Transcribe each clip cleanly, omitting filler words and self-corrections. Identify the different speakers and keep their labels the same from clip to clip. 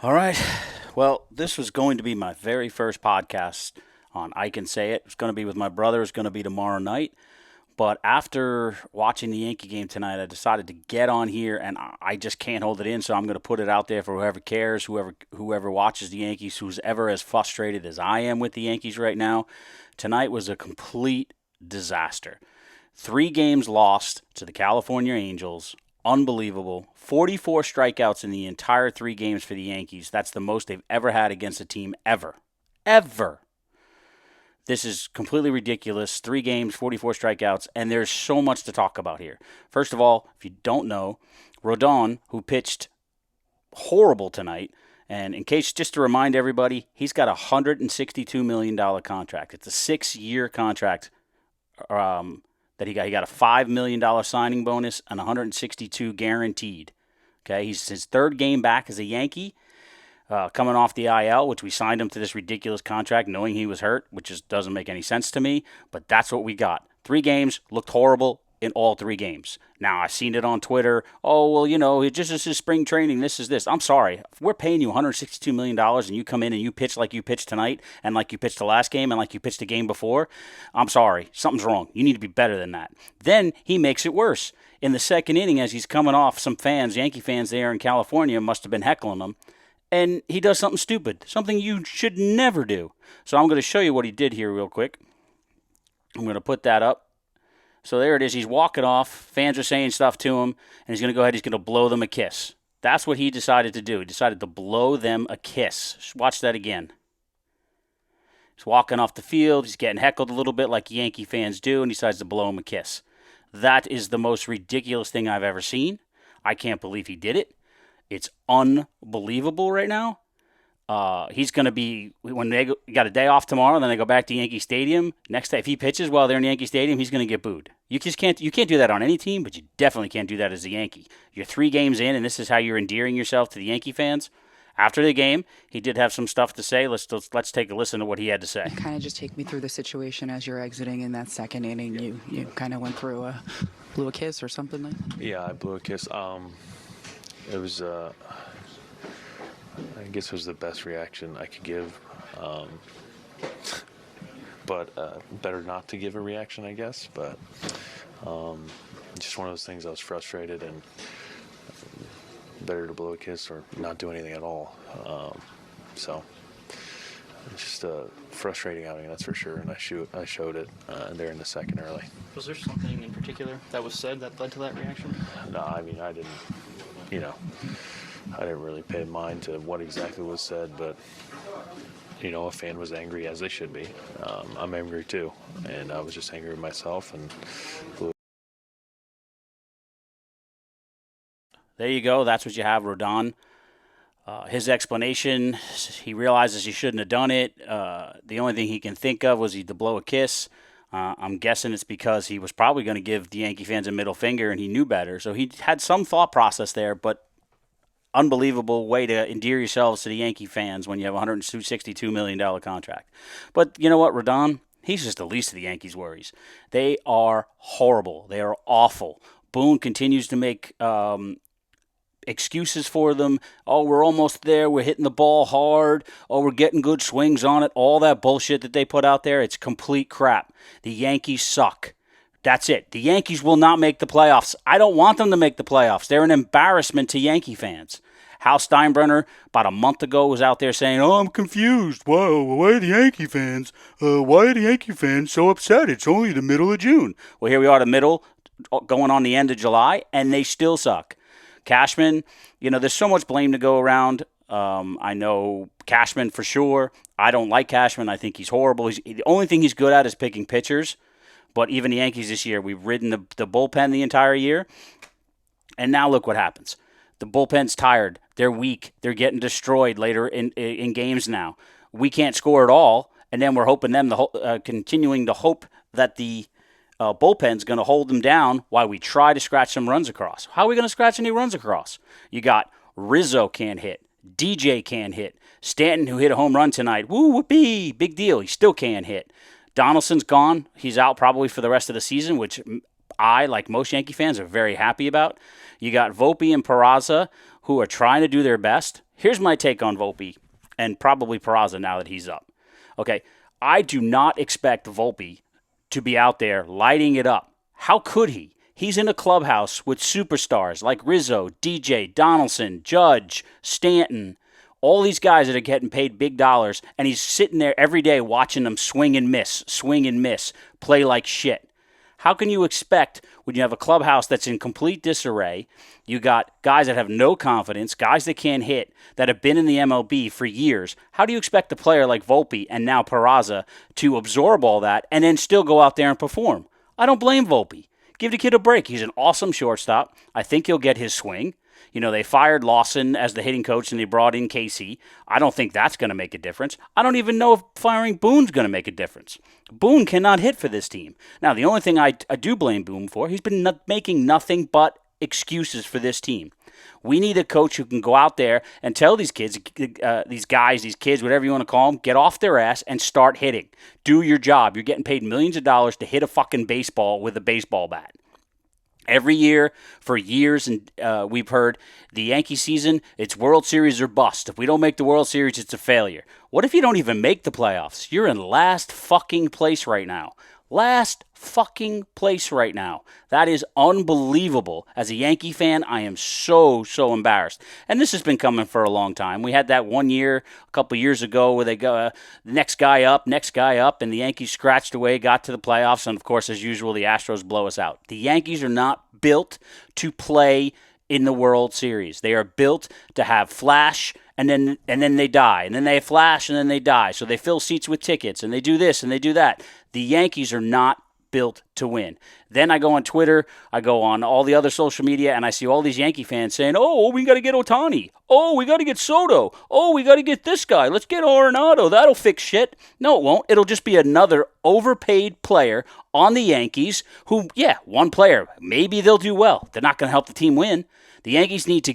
Speaker 1: All right. Well, this was going to be my very first podcast on I Can Say It. It's going to be with my brother. It's going to be tomorrow night. But after watching the Yankee game tonight, I decided to get on here, and I just can't hold it in. So I'm going to put it out there for whoever cares, whoever watches the Yankees, who's ever as frustrated as I am with the Yankees right now. Tonight was a complete disaster. 3 games lost to the California Angels. Unbelievable. 44 strikeouts in the entire 3 games for the Yankees. That's the most they've ever had against a team ever. Ever. This is completely ridiculous. 3 games, 44 strikeouts, and there's so much to talk about here. First of all, if you don't know, Rodon, who pitched horrible tonight, and in case, just to remind everybody, he's got a $162 million contract. It's a 6-year contract that he got. He got a $5 million signing bonus and 162 guaranteed. Okay, he's his third game back as a Yankee, coming off the IL, which we signed him to this ridiculous contract knowing he was hurt, which just doesn't make any sense to me. But that's what we got. 3 games, looked horrible in all 3 games. Now, I've seen it on Twitter. Oh, well, it just is spring training. This is this. I'm sorry. If we're paying you $162 million and you come in and you pitch like you pitched tonight and like you pitched the last game and like you pitched the game before, I'm sorry. Something's wrong. You need to be better than that. Then he makes it worse. In the second inning, as he's coming off, some fans, Yankee fans there in California, must have been heckling him. And he does something stupid, something you should never do. So I'm going to show you what he did here real quick. I'm going to put that up. So there it is. He's walking off. Fans are saying stuff to him, and he's going to go ahead. He's going to blow them a kiss. That's what he decided to do. He decided to blow them a kiss. Just watch that again. He's walking off the field. He's getting heckled a little bit like Yankee fans do, and he decides to blow him a kiss. That is the most ridiculous thing I've ever seen. I can't believe he did it. It's unbelievable right now. He's going to be, when they got a day off tomorrow, then they go back to Yankee Stadium. Next day, if he pitches while they're in Yankee Stadium, he's going to get booed. You can't do that on any team, but you definitely can't do that as a Yankee. You're 3 games in, and this is how you're endearing yourself to the Yankee fans. After the game, he did have some stuff to say. Let's take a listen to what he had to say.
Speaker 2: Kind of just take me through the situation as you're exiting in that second inning. You kind of went through blew a kiss or something like that?
Speaker 3: Yeah, I blew a kiss. It was, I guess it was the best reaction I could give. But better not to give a reaction, I guess. But just one of those things. I was frustrated, and better to blow a kiss or not do anything at all. So just a frustrating outing, that's for sure. And I showed it there in the second early.
Speaker 4: Was there something in particular that was said that led to that reaction?
Speaker 3: No, I mean, I didn't really pay mind to what exactly was said, but a fan was angry, as they should be. I'm angry too, and I was just angry with myself and blew.
Speaker 1: There you go. That's what you have, Rodon. His explanation, he realizes he shouldn't have done it. The only thing he can think of was to blow a kiss. I'm guessing it's because he was probably going to give the Yankee fans a middle finger and he knew better. So he had some thought process there, but unbelievable way to endear yourselves to the Yankee fans when you have a $162 million contract. But you know what, Rodon? He's just the least of the Yankees' worries. They are horrible. They are awful. Boone continues to make excuses for them. Oh, we're almost there. We're hitting the ball hard. Oh, we're getting good swings on it. All that bullshit that they put out there, it's complete crap. The Yankees suck. That's it. The Yankees will not make the playoffs. I don't want them to make the playoffs. They're an embarrassment to Yankee fans. Hal Steinbrenner, about a month ago, was out there saying, "Oh, I'm confused. Why are the Yankee fans? Why are the Yankee fans so upset? It's only the middle of June." Well, here we are, the middle, going on the end of July, and they still suck. Cashman, there's so much blame to go around. I know Cashman for sure. I don't like Cashman. I think he's horrible. The only thing he's good at is picking pitchers. But even the Yankees this year, we've ridden the bullpen the entire year. And now look what happens. The bullpen's tired. They're weak. They're getting destroyed later in games now. We can't score at all. And then we're hoping continuing to hope that the bullpen's going to hold them down while we try to scratch some runs across. How are we going to scratch any runs across? You got Rizzo can't hit. DJ can't hit. Stanton, who hit a home run tonight. Woo, whoopee. Big deal. He still can't hit. Donaldson's gone. He's out probably for the rest of the season, which I, like most Yankee fans, are very happy about. You got Volpe and Peraza, who are trying to do their best. Here's my take on Volpe and probably Peraza now that he's up. Okay, I do not expect Volpe to be out there lighting it up. How could he? He's in a clubhouse with superstars like Rizzo, DJ, Donaldson, Judge, Stanton, all these guys that are getting paid big dollars, and he's sitting there every day watching them swing and miss, play like shit. How can you expect when you have a clubhouse that's in complete disarray, you got guys that have no confidence, guys that can't hit, that have been in the MLB for years, how do you expect a player like Volpe and now Peraza to absorb all that and then still go out there and perform? I don't blame Volpe. Give the kid a break. He's an awesome shortstop. I think he'll get his swing. You know, they fired Lawson as the hitting coach and they brought in Casey. I don't think that's going to make a difference. I don't even know if firing Boone's going to make a difference. Boone cannot hit for this team. Now, the only thing I do blame Boone for, he's been making nothing but excuses for this team. We need a coach who can go out there and tell these kids, these guys, these kids, whatever you want to call them, get off their ass and start hitting. Do your job. You're getting paid millions of dollars to hit a fucking baseball with a baseball bat. Every year, for years, and we've heard the Yankee season, it's World Series or bust. If we don't make the World Series, it's a failure. What if you don't even make the playoffs? You're in last fucking place right now. Last fucking place right now. That is unbelievable. As a Yankee fan, I am so embarrassed. And this has been coming for a long time. We had that one year, a couple years ago, where they go next guy up, and the Yankees scratched away, got to the playoffs, and of course, as usual, the Astros blow us out. The Yankees are not built to play in the World Series. They are built to have flash, and then they die, and then they flash, and then they die. So they fill seats with tickets, and they do this, and they do that. The Yankees are not built to win. Then I go on Twitter, I go on all the other social media, and I see all these Yankee fans saying, oh, we got to get Ohtani. Oh, we got to get Soto. Oh, we got to get this guy. Let's get Arenado. That'll fix shit. No, it won't. It'll just be another overpaid player on the Yankees who, one player. Maybe they'll do well. They're not going to help the team win. The Yankees need to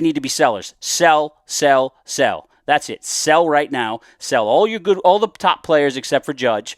Speaker 1: need to be sellers. Sell. That's it. Sell right now. Sell all the top players except for Judge.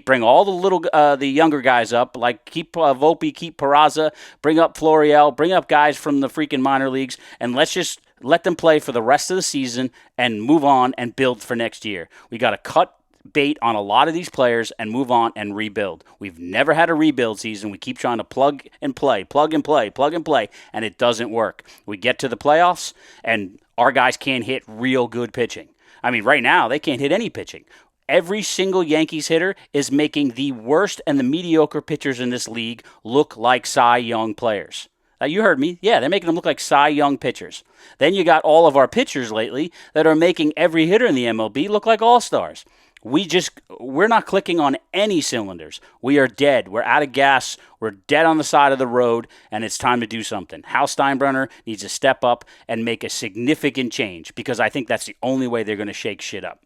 Speaker 1: Bring all the younger guys up, like keep Volpe, keep Peraza, bring up Florial, bring up guys from the freaking minor leagues, and let's just let them play for the rest of the season and move on and build for next year. We got to cut bait on a lot of these players and move on and rebuild. We've never had a rebuild season. We keep trying to plug and play, and it doesn't work. We get to the playoffs, and our guys can't hit real good pitching. I mean, right now, they can't hit any pitching. Every single Yankees hitter is making the worst and the mediocre pitchers in this league look like Cy Young players. You heard me. Yeah, they're making them look like Cy Young pitchers. Then you got all of our pitchers lately that are making every hitter in the MLB look like all-stars. We're not clicking on any cylinders. We are dead. We're out of gas. We're dead on the side of the road, and it's time to do something. Hal Steinbrenner needs to step up and make a significant change because I think that's the only way they're going to shake shit up.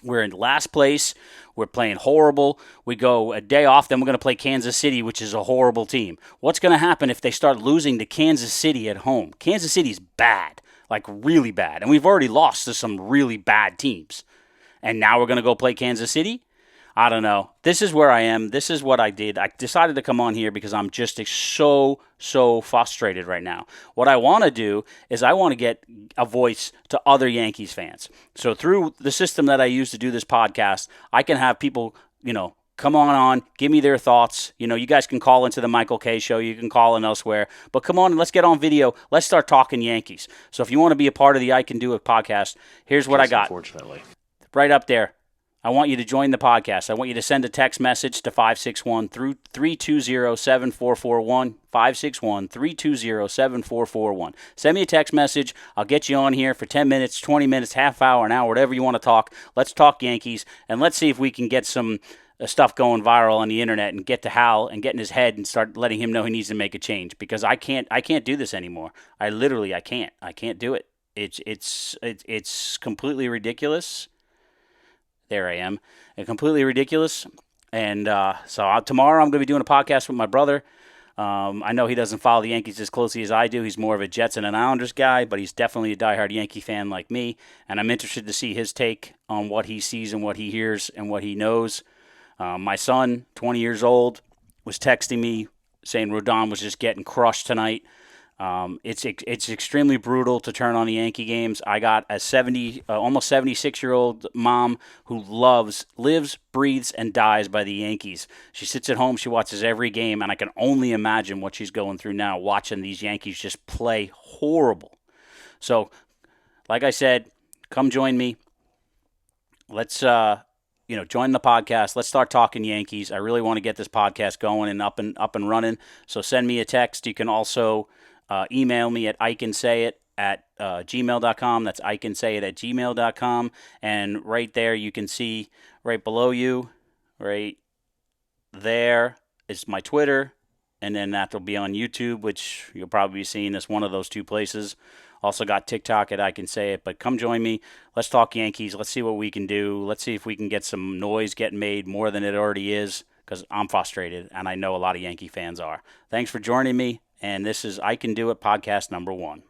Speaker 1: We're in last place. We're playing horrible. We go a day off, then we're going to play Kansas City, which is a horrible team. What's going to happen if they start losing to Kansas City at home? Kansas City's bad, like really bad. And we've already lost to some really bad teams. And now we're going to go play Kansas City? I don't know. This is where I am. This is what I did. I decided to come on here because I'm just so frustrated right now. What I want to do is I want to get a voice to other Yankees fans. So through the system that I use to do this podcast, I can have people, come on, give me their thoughts. You guys can call into the Michael K Show. You can call in elsewhere. But come on, let's get on video. Let's start talking Yankees. So if you want to be a part of the I Can Do It podcast, here's what I got.
Speaker 3: Unfortunately.
Speaker 1: Right up there. I want you to join the podcast. I want you to send a text message to 561-320-7441, 561-320-7441. Send me a text message. I'll get you on here for 10 minutes, 20 minutes, half hour, an hour, whatever you want to talk. Let's talk Yankees, and let's see if we can get some stuff going viral on the internet and get to Hal and get in his head and start letting him know he needs to make a change because I can't do this anymore. I can't do it. It's completely ridiculous. There I am. Completely ridiculous. And so tomorrow I'm going to be doing a podcast with my brother. I know he doesn't follow the Yankees as closely as I do. He's more of a Jets and an Islanders guy, but he's definitely a diehard Yankee fan like me. And I'm interested to see his take on what he sees and what he hears and what he knows. My son, 20 years old, was texting me saying Rodon was just getting crushed tonight. It's extremely brutal to turn on the Yankee games. I got a almost 76-year-old mom who lives, breathes, and dies by the Yankees. She sits at home, she watches every game, and I can only imagine what she's going through now watching these Yankees just play horrible. So, like I said, come join me. Let's join the podcast. Let's start talking Yankees. I really want to get this podcast going and up and running. So send me a text. You can also email me at IkenSayIt at gmail.com. That's IkenSayIt at gmail.com. And right there, you can see right below you, right there is my Twitter. And then that will be on YouTube, which you'll probably be seeing as one of those two places. Also got TikTok at IkenSayIt. But come join me. Let's talk Yankees. Let's see what we can do. Let's see if we can get some noise getting made more than it already is, because I'm frustrated, and I know a lot of Yankee fans are. Thanks for joining me. And this is I Can Do It podcast number 1.